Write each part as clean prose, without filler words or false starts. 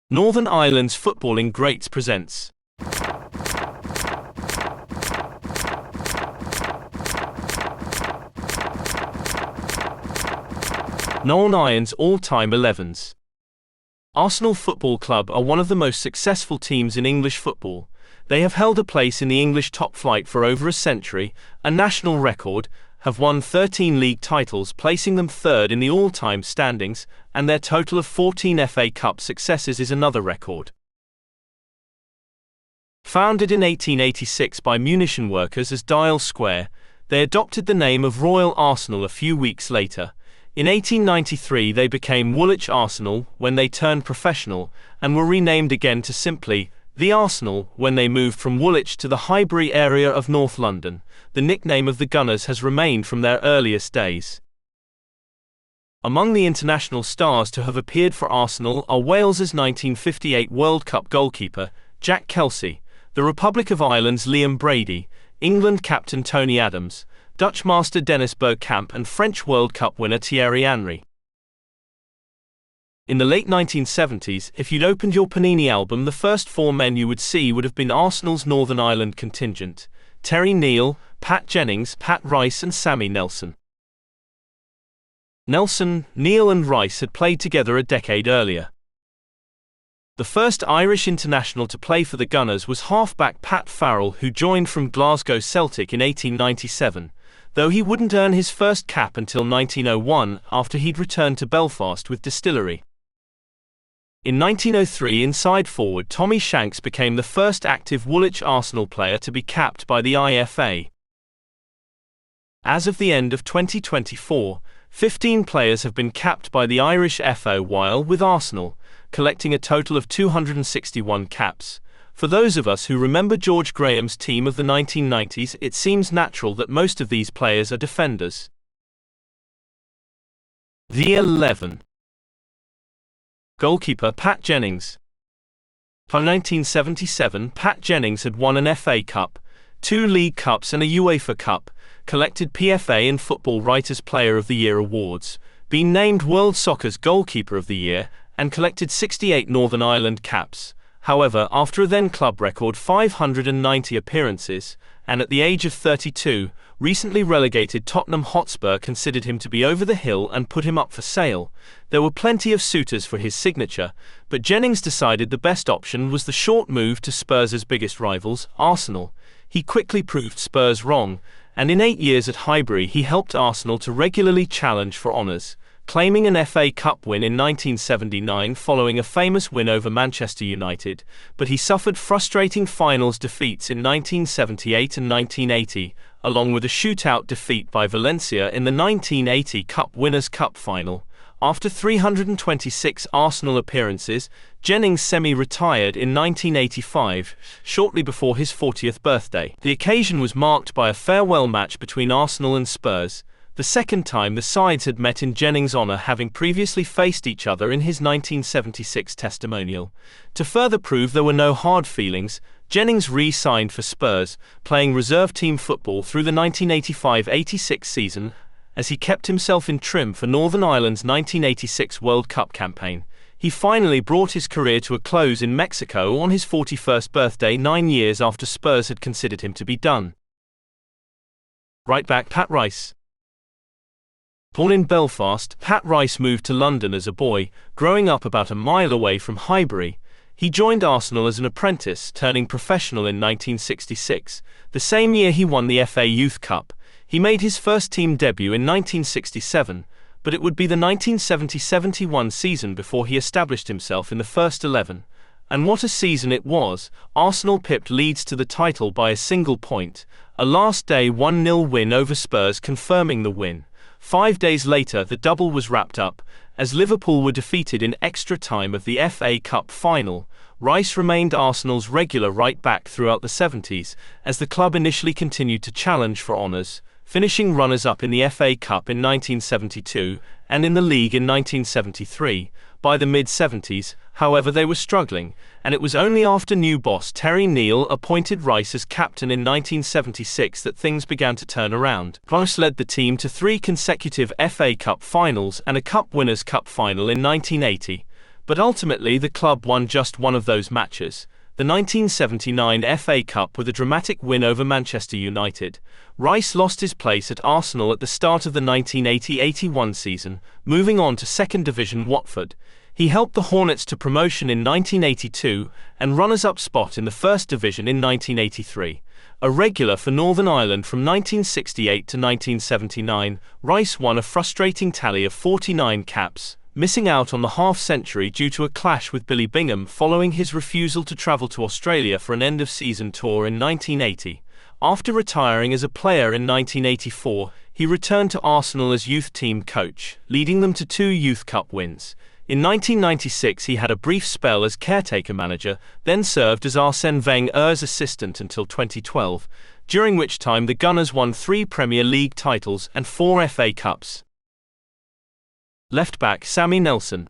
Northern Ireland's Footballing Greats presents Northern Ireland's all-time 11s. Arsenal Football Club are one of the most successful teams in English football. They have held a place in the English top flight for over a century, a national record, have won 13 league titles, placing them third in the all-time standings, and their total of 14 FA Cup successes is another record. Founded in 1886 by munition workers as Dial Square, they adopted the name of Royal Arsenal a few weeks later. In 1893 they became Woolwich Arsenal when they turned professional, and were renamed again to simply The Arsenal when they moved from Woolwich to the Highbury area of North London. The nickname of the Gunners has remained from their earliest days. Among the international stars to have appeared for Arsenal are Wales's 1958 World Cup goalkeeper, Jack Kelsey, the Republic of Ireland's Liam Brady, England captain Tony Adams, Dutch master Dennis Bergkamp and French World Cup winner Thierry Henry. In the late 1970s, if you'd opened your Panini album, the first four men you would see would have been Arsenal's Northern Ireland contingent: Terry Neill, Pat Jennings, Pat Rice and Sammy Nelson. Nelson, Neill and Rice had played together a decade earlier. The first Irish international to play for the Gunners was halfback Pat Farrell, who joined from Glasgow Celtic in 1897, though he wouldn't earn his first cap until 1901 after he'd returned to Belfast with Distillery. In 1903, inside forward Tommy Shanks became the first active Woolwich Arsenal player to be capped by the IFA. As of the end of 2024, 15 players have been capped by the Irish FA while with Arsenal, collecting a total of 261 caps. For those of us who remember George Graham's team of the 1990s, it seems natural that most of these players are defenders. The 11. Goalkeeper Pat Jennings. By 1977, Pat Jennings had won an FA Cup, 2 League Cups and a UEFA Cup, collected PFA and Football Writers' Player of the Year awards, been named World Soccer's Goalkeeper of the Year, and collected 68 Northern Ireland caps. However, after a then-club record 590 appearances, and at the age of 32, recently relegated Tottenham Hotspur considered him to be over the hill and put him up for sale. There were plenty of suitors for his signature, but Jennings decided the best option was the short move to Spurs' biggest rivals, Arsenal. He quickly proved Spurs wrong, and in 8 years at Highbury he helped Arsenal to regularly challenge for honours, claiming an FA Cup win in 1979 following a famous win over Manchester United, but he suffered frustrating finals defeats in 1978 and 1980, along with a shootout defeat by Valencia in the 1980 Cup Winners' Cup final. After 326 Arsenal appearances, Jennings semi-retired in 1985, shortly before his 40th birthday. The occasion was marked by a farewell match between Arsenal and Spurs, the second time the sides had met in Jennings' honour, having previously faced each other in his 1976 testimonial. To further prove there were no hard feelings, Jennings re-signed for Spurs, playing reserve team football through the 1985-86 season, as he kept himself in trim for Northern Ireland's 1986 World Cup campaign. He finally brought his career to a close in Mexico on his 41st birthday, 9 years after Spurs had considered him to be done. Right back Pat Rice. Born in Belfast, Pat Rice moved to London as a boy, growing up about a mile away from Highbury. He joined Arsenal as an apprentice, turning professional in 1966. The same year he won the FA Youth Cup. He made his first team debut in 1967, but it would be the 1970-71 season before he established himself in the first 11. And what a season it was! Arsenal pipped Leeds to the title by a single point, a last-day 1-0 win over Spurs confirming the win. 5 days later the double was wrapped up, as Liverpool were defeated in extra time of the FA Cup final. Rice remained Arsenal's regular right-back throughout the 70s, as the club initially continued to challenge for honours, finishing runners-up in the FA Cup in 1972, and in the league in 1973. By the mid-70s, however, they were struggling, and it was only after new boss Terry Neill appointed Rice as captain in 1976 that things began to turn around. Rice led the team to 3 consecutive FA Cup finals and a Cup Winners' Cup final in 1980, But ultimately the club won just one of those matches, the 1979 FA Cup, with a dramatic win over Manchester United. Rice lost his place at Arsenal at the start of the 1980-81 season, moving on to second division Watford. He helped the Hornets to promotion in 1982 and runners-up spot in the First Division in 1983. A regular for Northern Ireland from 1968 to 1979, Rice won a frustrating tally of 49 caps, missing out on the half-century due to a clash with Billy Bingham following his refusal to travel to Australia for an end-of-season tour in 1980. After retiring as a player in 1984, he returned to Arsenal as youth team coach, leading them to 2 Youth Cup wins. In 1996 he had a brief spell as caretaker manager, then served as Arsène Wenger's assistant until 2012, during which time the Gunners won 3 Premier League titles and 4 FA Cups. Left-back Sammy Nelson.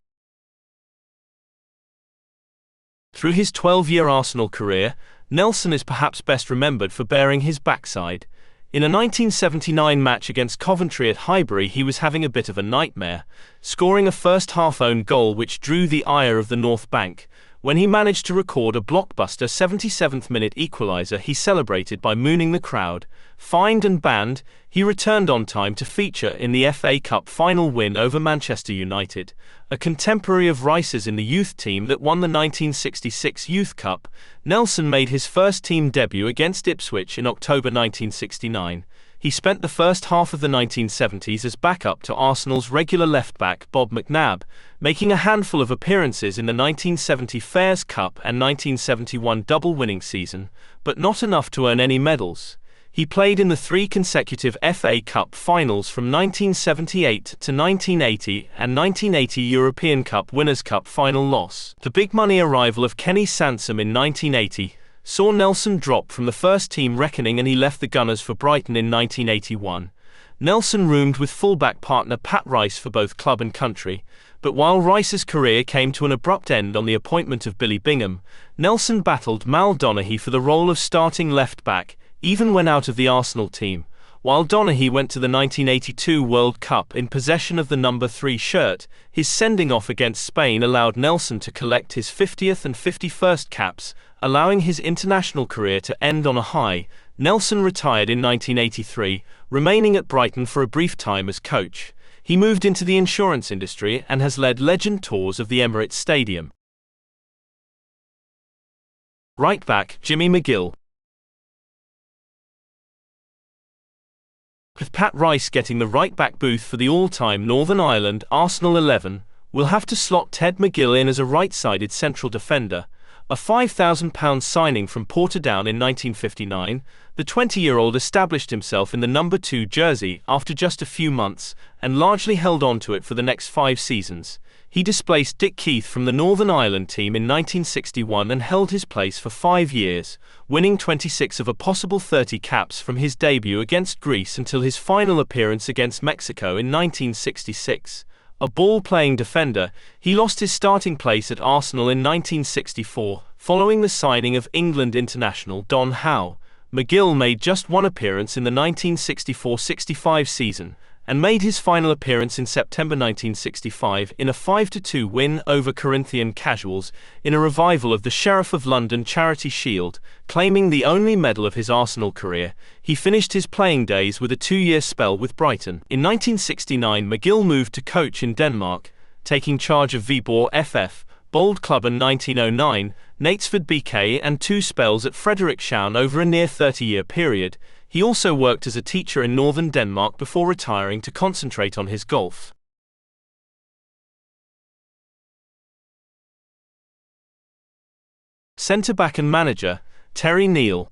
Through his 12-year Arsenal career, Nelson is perhaps best remembered for bearing his backside. In a 1979 match against Coventry at Highbury he was having a bit of a nightmare, scoring a first-half own goal which drew the ire of the North Bank. When he managed to record a blockbuster 77th-minute equaliser, he celebrated by mooning the crowd. Fined and banned, he returned on time to feature in the FA Cup final win over Manchester United, a contemporary of Rice's in the youth team that won the 1966 Youth Cup. Nelson made his first team debut against Ipswich in October 1969. He spent the first half of the 1970s as backup to Arsenal's regular left-back Bob McNabb, making a handful of appearances in the 1970 Fairs Cup and 1971 double-winning season, but not enough to earn any medals. He played in the 3 consecutive FA Cup finals from 1978 to 1980 and 1980 European Cup Winners' Cup final loss. The big-money arrival of Kenny Sansom in 1980 saw Nelson drop from the first-team reckoning and he left the Gunners for Brighton in 1981. Nelson roomed with fullback partner Pat Rice for both club and country, but while Rice's career came to an abrupt end on the appointment of Billy Bingham, Nelson battled Mal Donaghy for the role of starting left-back, even when out of the Arsenal team. While Donaghy went to the 1982 World Cup in possession of the number 3 shirt, his sending off against Spain allowed Nelson to collect his 50th and 51st caps, allowing his international career to end on a high. Nelson retired in 1983, remaining at Brighton for a brief time as coach. He moved into the insurance industry and has led legend tours of the Emirates Stadium. Right back Jimmy McGill. With Pat Rice getting the right-back booth for the all-time Northern Ireland Arsenal 11, we'll have to slot Ted McGill in as a right-sided central defender. A £5,000 signing from Portadown in 1959, the 20-year-old established himself in the number 2 jersey after just a few months, and largely held on to it for the next 5 seasons. He displaced Dick Keith from the Northern Ireland team in 1961 and held his place for 5 years, winning 26 of a possible 30 caps from his debut against Greece until his final appearance against Mexico in 1966. A ball-playing defender, he lost his starting place at Arsenal in 1964, following the signing of England international Don Howe. McGill made just 1 appearance in the 1964-65 season, and made his final appearance in September 1965 in a 5-2 win over Corinthian Casuals in a revival of the Sheriff of London Charity Shield, claiming the only medal of his Arsenal career. He finished his playing days with a 2-year spell with Brighton. In 1969 McGill moved to coach in Denmark, taking charge of Viborg FF, Bold Club in 1909, Knaresford BK and 2 spells at Frederikshavn over a near 30-year period. He also worked as a teacher in northern Denmark before retiring to concentrate on his golf. Centre-back and manager, Terry Neill.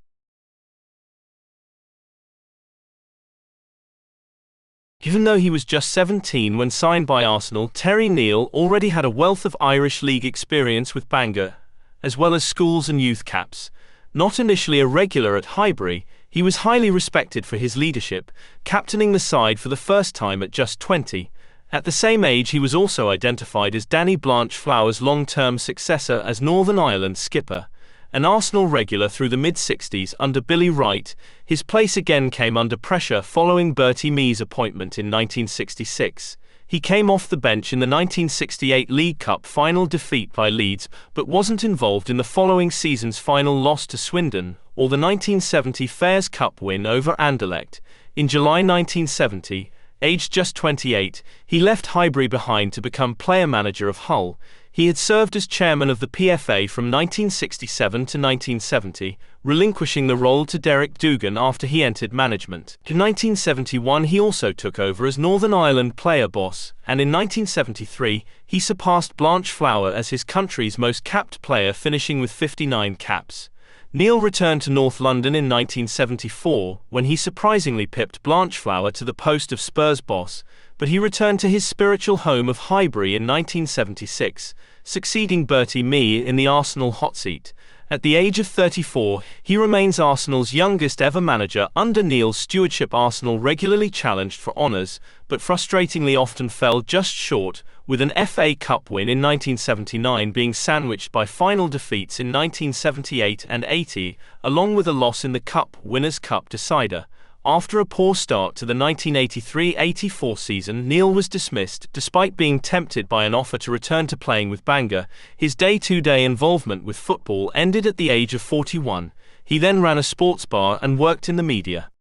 Even though he was just 17 when signed by Arsenal, Terry Neill already had a wealth of Irish League experience with Bangor, as well as schools and youth caps. Not initially a regular at Highbury, he was highly respected for his leadership, captaining the side for the first time at just 20. At the same age he was also identified as Danny Blanchflower's long-term successor as Northern Ireland skipper. An Arsenal regular through the mid-60s under Billy Wright, his place again came under pressure following Bertie Mee's appointment in 1966. He came off the bench in the 1968 League Cup final defeat by Leeds, but wasn't involved in the following season's final loss to Swindon, or the 1970 Fairs Cup win over Anderlecht. In July 1970, aged just 28, he left Highbury behind to become player manager of Hull. He had served as chairman of the PFA from 1967 to 1970, relinquishing the role to Derek Dougan after he entered management. In 1971 he also took over as Northern Ireland player boss, and in 1973 he surpassed Blanche Flower as his country's most capped player, finishing with 59 caps. Neil returned to North London in 1974, when he surprisingly pipped Blanche Flower to the post of Spurs boss, but he returned to his spiritual home of Highbury in 1976, succeeding Bertie Mee in the Arsenal hot seat. At the age of 34, he remains Arsenal's youngest ever manager. Under Neil's stewardship, Arsenal regularly challenged for honours, but frustratingly often fell just short, with an FA Cup win in 1979 being sandwiched by final defeats in 1978 and 80, along with a loss in the Cup Winners' Cup decider. After a poor start to the 1983-84 season, Neil was dismissed, despite being tempted by an offer to return to playing with Bangor. His day-to-day involvement with football ended at the age of 41. He then ran a sports bar and worked in the media.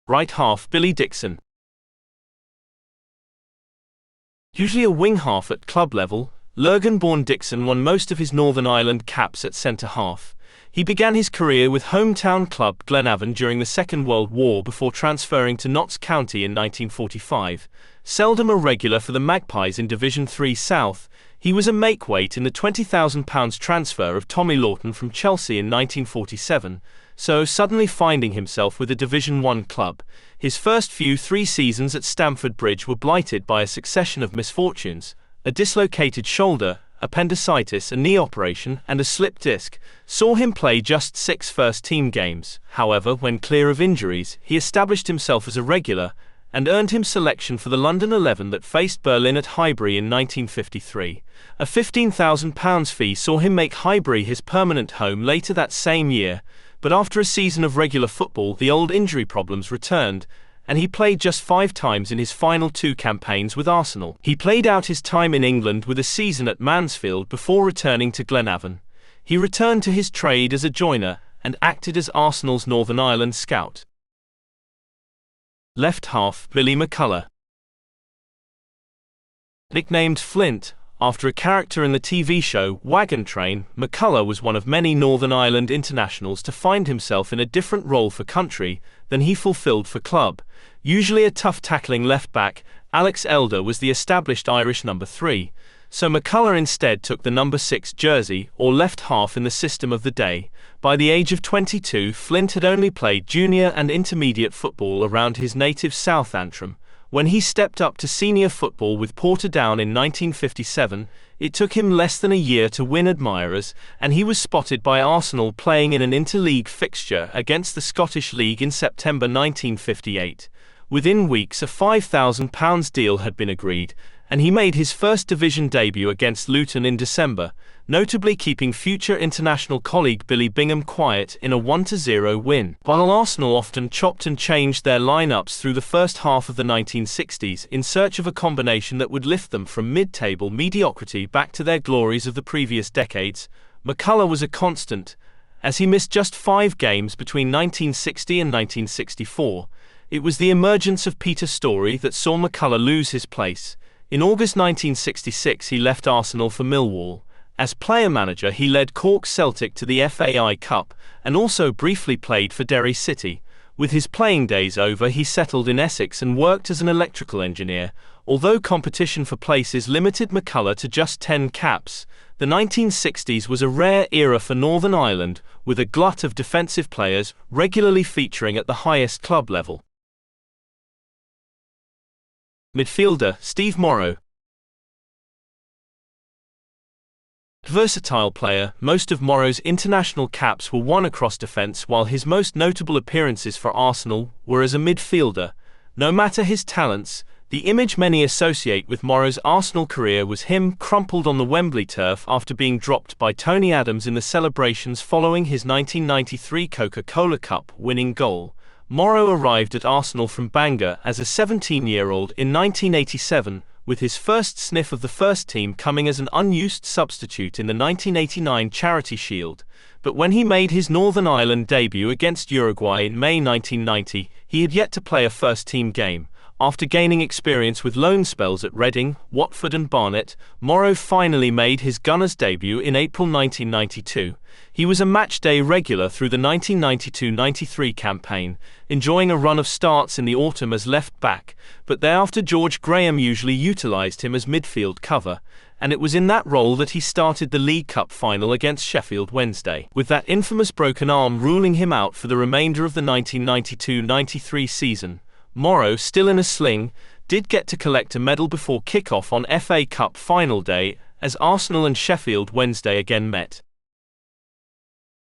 Right half Billy Dixon. Usually a wing-half at club level, Lurgan-born Dixon won most of his Northern Ireland caps at centre-half. He began his career with hometown club Glenavon during the Second World War before transferring to Notts County in 1945. Seldom a regular for the Magpies in Division 3 South, he was a makeweight in the £20,000 transfer of Tommy Lawton from Chelsea in 1947, so suddenly finding himself with a Division 1 club. His first few 3 seasons at Stamford Bridge were blighted by a succession of misfortunes: a dislocated shoulder, appendicitis, a knee operation, and a slip disc saw him play just 6 first-team games. However, when clear of injuries, he established himself as a regular and earned him selection for the London 11 that faced Berlin at Highbury in 1953. A £15,000 fee saw him make Highbury his permanent home later that same year, but after a season of regular football, the old injury problems returned, and he played just 5 times in his final 2 campaigns with Arsenal. He played out his time in England with a season at Mansfield before returning to Glenavon. He returned to his trade as a joiner and acted as Arsenal's Northern Ireland scout. Left half Billy McCullough. Nicknamed Flint, after a character in the TV show Wagon Train, McCullough was one of many Northern Ireland internationals to find himself in a different role for country than he fulfilled for club. Usually a tough-tackling left-back, Alex Elder was the established Irish number 3, so McCullough instead took the number 6 jersey, or left half in the system of the day. By the age of 22, Flint had only played junior and intermediate football around his native South Antrim. When he stepped up to senior football with Portadown in 1957, it took him less than a year to win admirers, and he was spotted by Arsenal playing in an interleague fixture against the Scottish League in September 1958. Within weeks, a £5,000 deal had been agreed, and he made his first division debut against Luton in December, notably keeping future international colleague Billy Bingham quiet in a 1-0 win. While Arsenal often chopped and changed their lineups through the first half of the 1960s in search of a combination that would lift them from mid-table mediocrity back to their glories of the previous decades, McCullough was a constant, as he missed just 5 games between 1960 and 1964. It was the emergence of Peter Storey that saw McCullough lose his place. In August 1966 he left Arsenal for Millwall. As player-manager he led Cork Celtic to the FAI Cup, and also briefly played for Derry City. With his playing days over he settled in Essex and worked as an electrical engineer. Although competition for places limited McCullough to just 10 caps, the 1960s was a rare era for Northern Ireland, with a glut of defensive players regularly featuring at the highest club level. Midfielder Steve Morrow. Versatile player, most of Morrow's international caps were won across defence, while his most notable appearances for Arsenal were as a midfielder. No matter his talents, the image many associate with Morrow's Arsenal career was him crumpled on the Wembley turf after being dropped by Tony Adams in the celebrations following his 1993 Coca-Cola Cup winning goal. Morrow arrived at Arsenal from Bangor as a 17-year-old in 1987, with his first sniff of the first team coming as an unused substitute in the 1989 Charity Shield. But when he made his Northern Ireland debut against Uruguay in May 1990, he had yet to play a first-team game. After gaining experience with loan spells at Reading, Watford and Barnet, Morrow finally made his Gunners debut in April 1992. He was a match-day regular through the 1992-93 campaign, enjoying a run of starts in the autumn as left-back, but thereafter George Graham usually utilised him as midfield cover, and it was in that role that he started the League Cup final against Sheffield Wednesday, with that infamous broken arm ruling him out for the remainder of the 1992-93 season. Morrow, still in a sling, did get to collect a medal before kick-off on FA Cup final day as Arsenal and Sheffield Wednesday again met.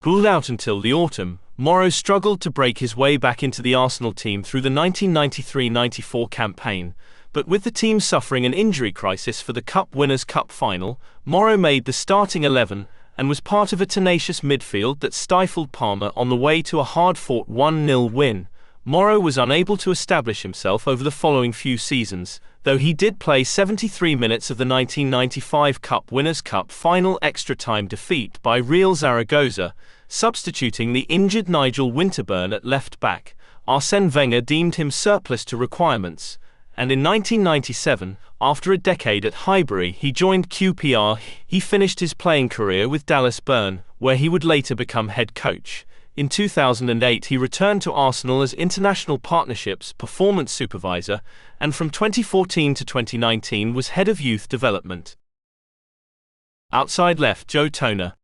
Ruled out until the autumn, Morrow struggled to break his way back into the Arsenal team through the 1993-94 campaign, but with the team suffering an injury crisis for the Cup Winners' Cup final, Morrow made the starting 11 and was part of a tenacious midfield that stifled Parma on the way to a hard-fought 1-0 win. Morrow was unable to establish himself over the following few seasons, though he did play 73 minutes of the 1995 Cup Winners' Cup final extra-time defeat by Real Zaragoza, substituting the injured Nigel Winterburn at left-back. Arsène Wenger deemed him surplus to requirements, and in 1997, after a decade at Highbury, he joined QPR. He finished his playing career with Dallas Burn, where he would later become head coach. In 2008 he returned to Arsenal as International Partnerships Performance Supervisor, and from 2014 to 2019 was Head of Youth Development. Outside left Joe Toner.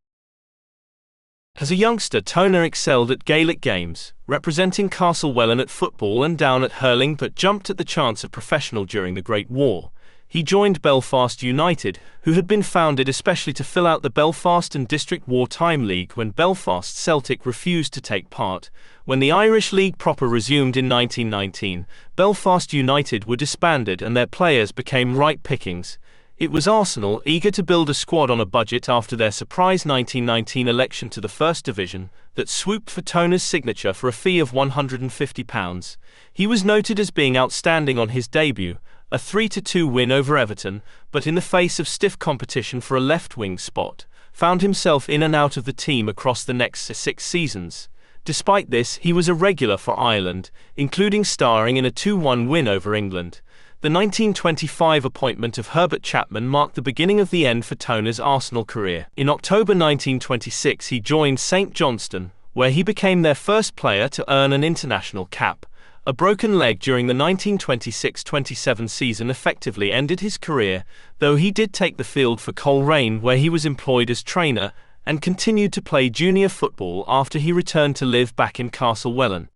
As a youngster, Toner excelled at Gaelic games, representing Castlewellan at football and down at hurling, but jumped at the chance of professional during the Great War. He joined Belfast United, who had been founded especially to fill out the Belfast and District Wartime League when Belfast Celtic refused to take part. When the Irish League proper resumed in 1919, Belfast United were disbanded and their players became ripe pickings. It was Arsenal, eager to build a squad on a budget after their surprise 1919 election to the First Division, that swooped for Toner's signature for a fee of £150. He was noted as being outstanding on his debut, a 3-2 win over Everton, but in the face of stiff competition for a left-wing spot, found himself in and out of the team across the next 6 seasons. Despite this, he was a regular for Ireland, including starring in a 2-1 win over England. The 1925 appointment of Herbert Chapman marked the beginning of the end for Toner's Arsenal career. In October 1926 he joined St Johnstone, where he became their first player to earn an international cap. A broken leg during the 1926-27 season effectively ended his career, though he did take the field for Coleraine, where he was employed as trainer, and continued to play junior football after he returned to live back in Castlewellan.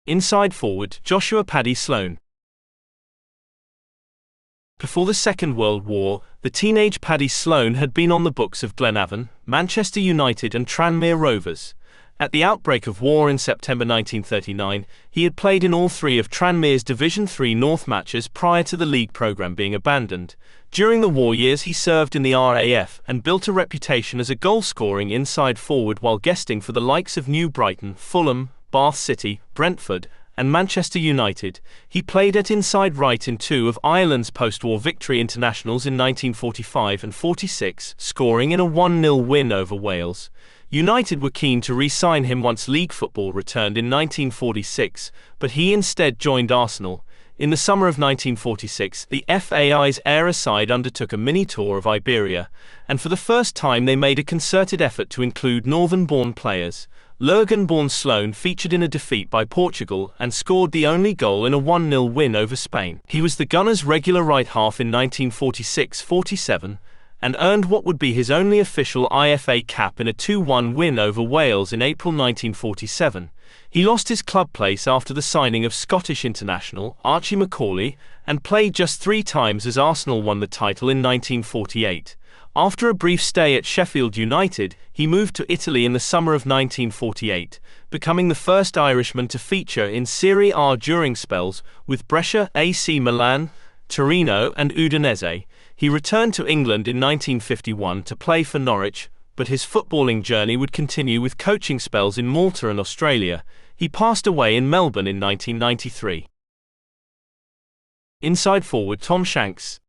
Inside forward, Joshua Paddy Sloan. Before the Second World War, the teenage Paddy Sloan had been on the books of Glenavon, Manchester United and Tranmere Rovers. At the outbreak of war in September 1939, he had played in all 3 of Tranmere's Division 3 North matches prior to the league programme being abandoned. During the war years he served in the RAF and built a reputation as a goal-scoring inside forward while guesting for the likes of New Brighton, Fulham, Bath City, Brentford, and Manchester United. He played at inside right in 2 of Ireland's post-war victory internationals in 1945 and 46, scoring in a 1-0 win over Wales. United were keen to re-sign him once league football returned in 1946, but he instead joined Arsenal. In the summer of 1946, the FAI's Era side undertook a mini-tour of Iberia, and for the first time they made a concerted effort to include northern-born players. Lurgan-born Sloan featured in a defeat by Portugal and scored the only goal in a 1-0 win over Spain. He was the Gunners' regular right half in 1946-47, and earned what would be his only official IFA cap in a 2-1 win over Wales in April 1947. He lost his club place after the signing of Scottish international Archie Macaulay, and played just 3 times as Arsenal won the title in 1948. After a brief stay at Sheffield United, he moved to Italy in the summer of 1948, becoming the first Irishman to feature in Serie A during spells with Brescia, AC Milan, Torino and Udinese. He returned to England in 1951 to play for Norwich, but his footballing journey would continue with coaching spells in Malta and Australia. He passed away in Melbourne in 1993. Inside forward Tom Shanks.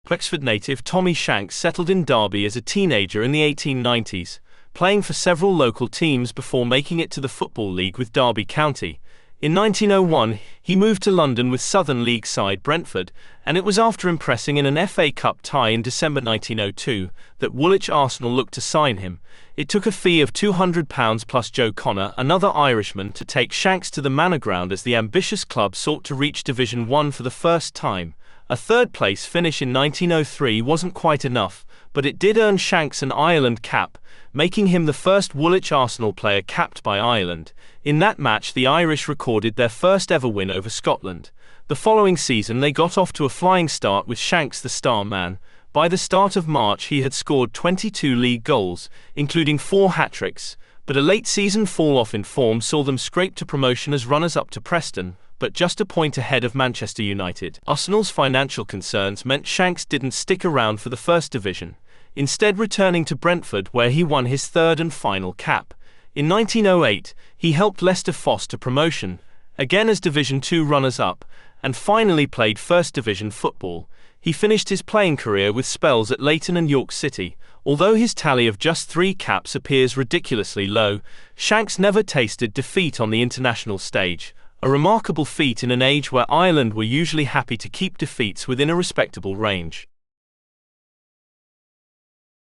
Wexford native Tommy Shanks settled in Derby as a teenager in the 1890s, playing for several local teams before making it to the Football League with Derby County. In 1901, he moved to London with Southern League side Brentford, and it was after impressing in an FA Cup tie in December 1902 that Woolwich Arsenal looked to sign him. It took a fee of £200 plus Joe Connor, another Irishman, to take Shanks to the Manor Ground as the ambitious club sought to reach Division 1 for the first time. A third-place finish in 1903 wasn't quite enough, but it did earn Shanks an Ireland cap, making him the first Woolwich Arsenal player capped by Ireland. In that match, the Irish recorded their first ever win over Scotland. The following season they got off to a flying start with Shanks the star man. By the start of March he had scored 22 league goals, including 4 hat-tricks, but a late-season fall-off in form saw them scrape to promotion as runners-up to Preston, but just a point ahead of Manchester United. Arsenal's financial concerns meant Shanks didn't stick around for the First Division, instead returning to Brentford where he won his third and final cap. In 1908, he helped Leicester Fosse to promotion, again as Division 2 runners-up, and finally played First Division football. He finished his playing career with spells at Leyton and York City. Although his tally of just 3 caps appears ridiculously low, Shanks never tasted defeat on the international stage, a remarkable feat in an age where Ireland were usually happy to keep defeats within a respectable range.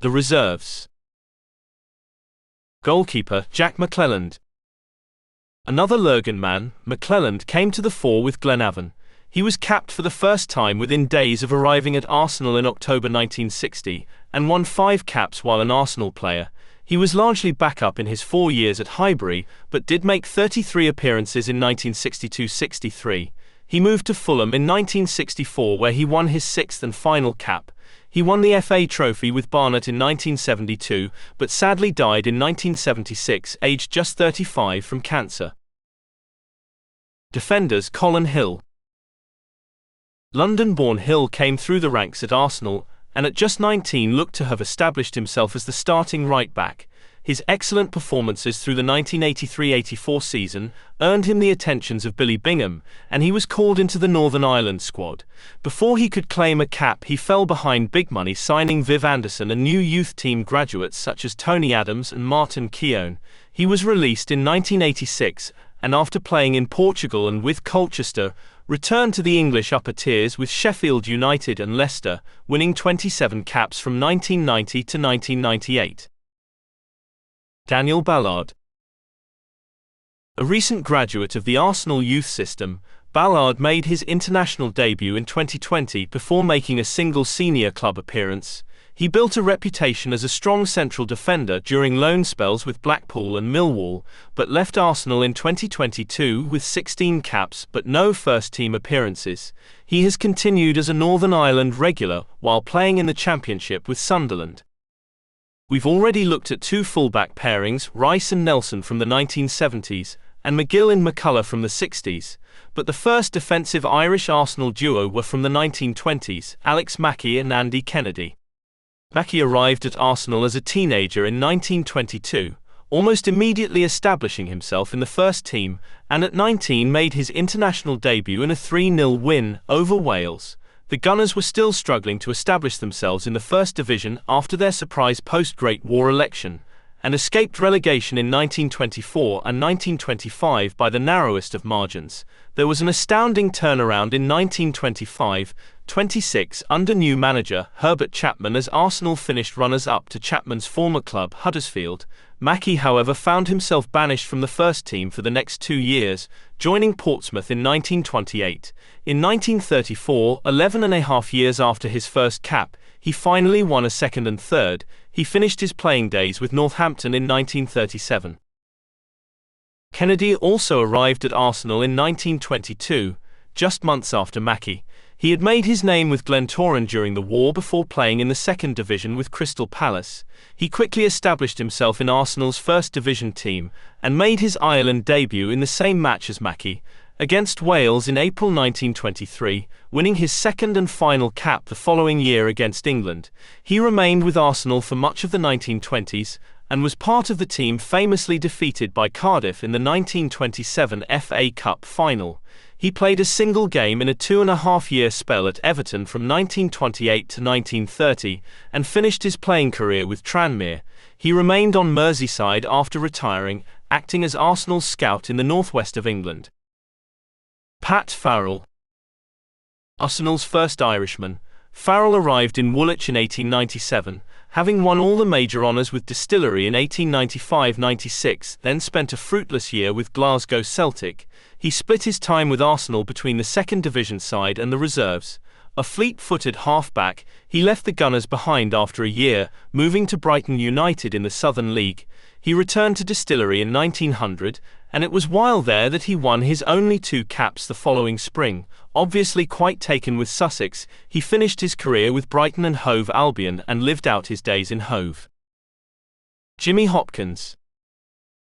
The reserves. Goalkeeper Jack McClelland. Another Lurgan man, McClelland came to the fore with Glenavon. He was capped for the first time within days of arriving at Arsenal in October 1960, and won 5 caps while an Arsenal player. He was largely backup in his 4 years at Highbury, but did make 33 appearances in 1962-63. He moved to Fulham in 1964 where he won his 6th and final cap. He won the FA Trophy with Barnet in 1972, but sadly died in 1976, aged just 35 from cancer. Defenders Colin Hill. London-born Hill came through the ranks at Arsenal, and at just 19 looked to have established himself as the starting right-back. His excellent performances through the 1983-84 season earned him the attentions of Billy Bingham, and he was called into the Northern Ireland squad. Before he could claim a cap, he fell behind big money signing Viv Anderson and new youth team graduates such as Tony Adams and Martin Keown. He was released in 1986, and after playing in Portugal and with Colchester, returned to the English upper tiers with Sheffield United and Leicester, winning 27 caps from 1990 to 1998. Daniel Ballard. A recent graduate of the Arsenal youth system, Ballard made his international debut in 2020 before making a single senior club appearance. He built a reputation as a strong central defender during loan spells with Blackpool and Millwall, but left Arsenal in 2022 with 16 caps but no first-team appearances. He has continued as a Northern Ireland regular while playing in the Championship with Sunderland. We've already looked at 2 fullback pairings, Rice and Nelson from the 1970s, and McGill and McCullough from the 60s, but the first defensive Irish Arsenal duo were from the 1920s, Alex Mackey and Andy Kennedy. Mackey arrived at Arsenal as a teenager in 1922, almost immediately establishing himself in the first team, and at 19 made his international debut in a 3-0 win over Wales. The Gunners were still struggling to establish themselves in the First Division after their surprise post-Great War election, and escaped relegation in 1924 and 1925 by the narrowest of margins. There was an astounding turnaround in 1925-26 under new manager Herbert Chapman as Arsenal finished runners-up to Chapman's former club Huddersfield. Mackey, however, found himself banished from the first team for the next 2 years, joining Portsmouth in 1928. In 1934, 11.5 years after his first cap, he finally won a second and third. He finished his playing days with Northampton in 1937. Kennedy also arrived at Arsenal in 1922, just months after Mackey. He had made his name with Glentoran during the war before playing in the second division with Crystal Palace. He quickly established himself in Arsenal's first division team, and made his Ireland debut in the same match as Mackey, against Wales in April 1923, winning his second and final cap the following year against England. He remained with Arsenal for much of the 1920s, and was part of the team famously defeated by Cardiff in the 1927 FA Cup final. He played a single game in a 2.5-year spell at Everton from 1928 to 1930, and finished his playing career with Tranmere. He remained on Merseyside after retiring, acting as Arsenal's scout in the northwest of England. Pat Farrell. Arsenal's first Irishman, Farrell arrived in Woolwich in 1897, having won all the major honours with Distillery in 1895-96, then spent a fruitless year with Glasgow Celtic. He split his time with Arsenal between the second division side and the reserves. A fleet-footed half-back, he left the Gunners behind after a year, moving to Brighton United in the Southern League. He returned to Distillery in 1900, and it was while there that he won his only 2 caps the following spring. Obviously quite taken with Sussex, he finished his career with Brighton and Hove Albion and lived out his days in Hove. Jimmy Hopkins.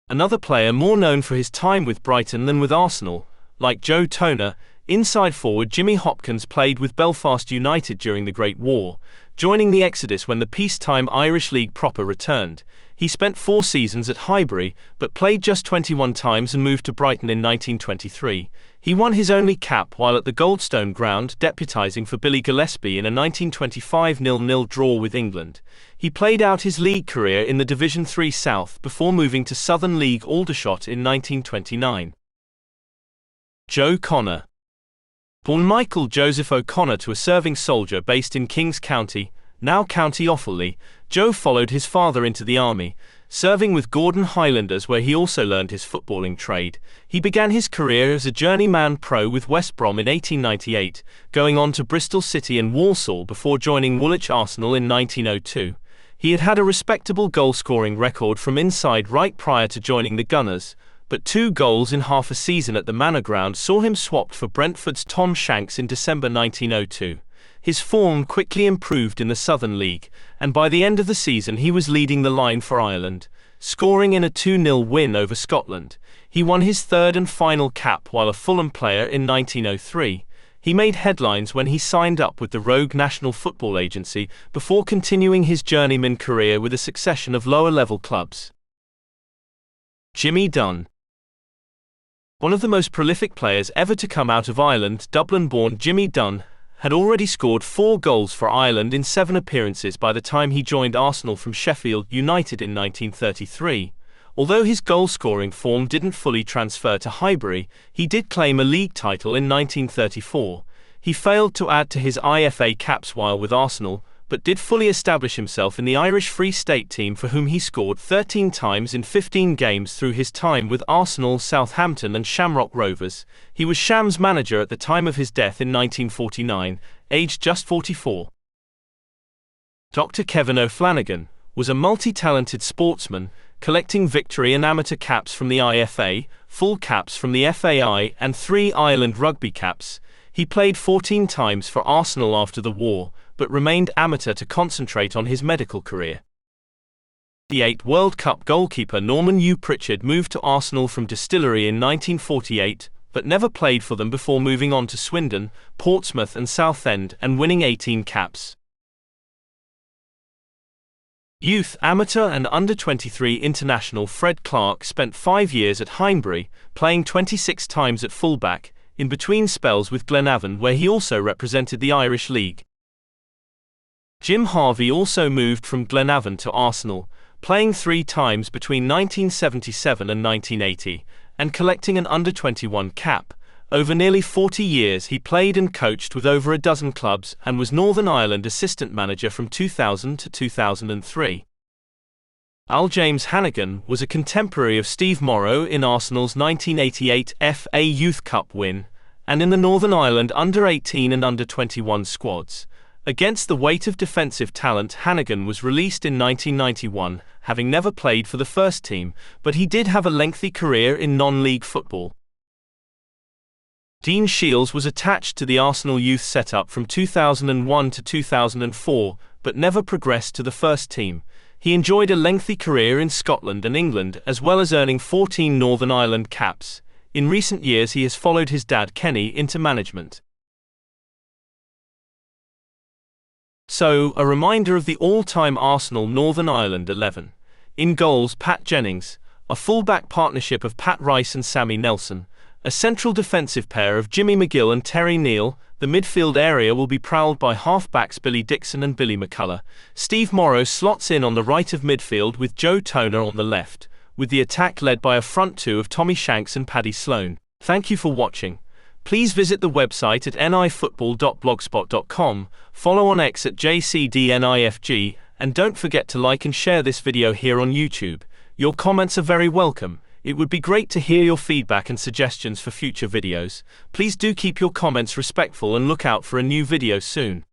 Another player more known for his time with Brighton than with Arsenal. Like Joe Toner, inside forward Jimmy Hopkins played with Belfast United during the Great War, joining the Exodus when the peacetime Irish League proper returned. He spent 4 seasons at Highbury, but played just 21 times and moved to Brighton in 1923. He won his only cap while at the Goldstone Ground, deputising for Billy Gillespie in a 1925 0-0 draw with England. He played out his league career in the Division 3 South before moving to Southern League Aldershot in 1929. Joe Connor. Born Michael Joseph O'Connor to a serving soldier based in Kings County, now County Offaly, Joe followed his father into the army, serving with Gordon Highlanders where he also learned his footballing trade. He began his career as a journeyman pro with West Brom in 1898, going on to Bristol City and Walsall before joining Woolwich Arsenal in 1902. He had a respectable goal-scoring record from inside right prior to joining the Gunners, but 2 goals in half a season at the Manor Ground saw him swapped for Brentford's Tom Shanks in December 1902. His form quickly improved in the Southern League, and by the end of the season he was leading the line for Ireland, scoring in a 2-0 win over Scotland. He won his 3rd and final cap while a Fulham player in 1903. He made headlines when he signed up with the Rogue National Football Agency before continuing his journeyman career with a succession of lower-level clubs. Jimmy Dunne. One of the most prolific players ever to come out of Ireland, Dublin-born Jimmy Dunne had already scored 4 goals for Ireland in 7 appearances by the time he joined Arsenal from Sheffield United in 1933. Although his goal-scoring form didn't fully transfer to Highbury, he did claim a league title in 1934. He failed to add to his IFA caps while with Arsenal, but did fully establish himself in the Irish Free State team for whom he scored 13 times in 15 games through his time with Arsenal, Southampton and Shamrock Rovers. He was Shams manager at the time of his death in 1949, aged just 44. Dr. Kevin O'Flanagan was a multi-talented sportsman, collecting victory and amateur caps from the IFA, full caps from the FAI and 3 Ireland rugby caps. He played 14 times for Arsenal after the war, but remained amateur to concentrate on his medical career. The 8 World Cup goalkeeper Norman U. Pritchard moved to Arsenal from Distillery in 1948, but never played for them before moving on to Swindon, Portsmouth and Southend and winning 18 caps. Youth, amateur and under-23 international Fred Clark spent 5 years at Highbury, playing 26 times at fullback, in between spells with Glenavon where he also represented the Irish League. Jim Harvey also moved from Glenavon to Arsenal, playing 3 times between 1977 and 1980, and collecting an under-21 cap. Over nearly 40 years he played and coached with over a dozen clubs and was Northern Ireland assistant manager from 2000 to 2003. Al James Hannigan was a contemporary of Steve Morrow in Arsenal's 1988 FA Youth Cup win, and in the Northern Ireland under-18 and under-21 squads. Against the weight of defensive talent, Hannigan was released in 1991, having never played for the first team, but he did have a lengthy career in non-league football. Dean Shiels was attached to the Arsenal youth setup from 2001 to 2004, but never progressed to the first team. He enjoyed a lengthy career in Scotland and England, as well as earning 14 Northern Ireland caps. In recent years he has followed his dad Kenny into management. So, a reminder of the all-time Arsenal Northern Ireland 11. In goals, Pat Jennings, a full-back partnership of Pat Rice and Sammy Nelson, a central defensive pair of Jimmy McGill and Terry Neal. The midfield area will be prowled by half-backs Billy Dixon and Billy McCullough. Steve Morrow slots in on the right of midfield with Joe Toner on the left, with the attack led by a front two of Tommy Shanks and Paddy Sloan. Thank you for watching. Please visit the website at nifootball.blogspot.com, follow on X at JCDNIFG, and don't forget to like and share this video here on YouTube. Your comments are very welcome. It would be great to hear your feedback and suggestions for future videos. Please do keep your comments respectful and look out for a new video soon.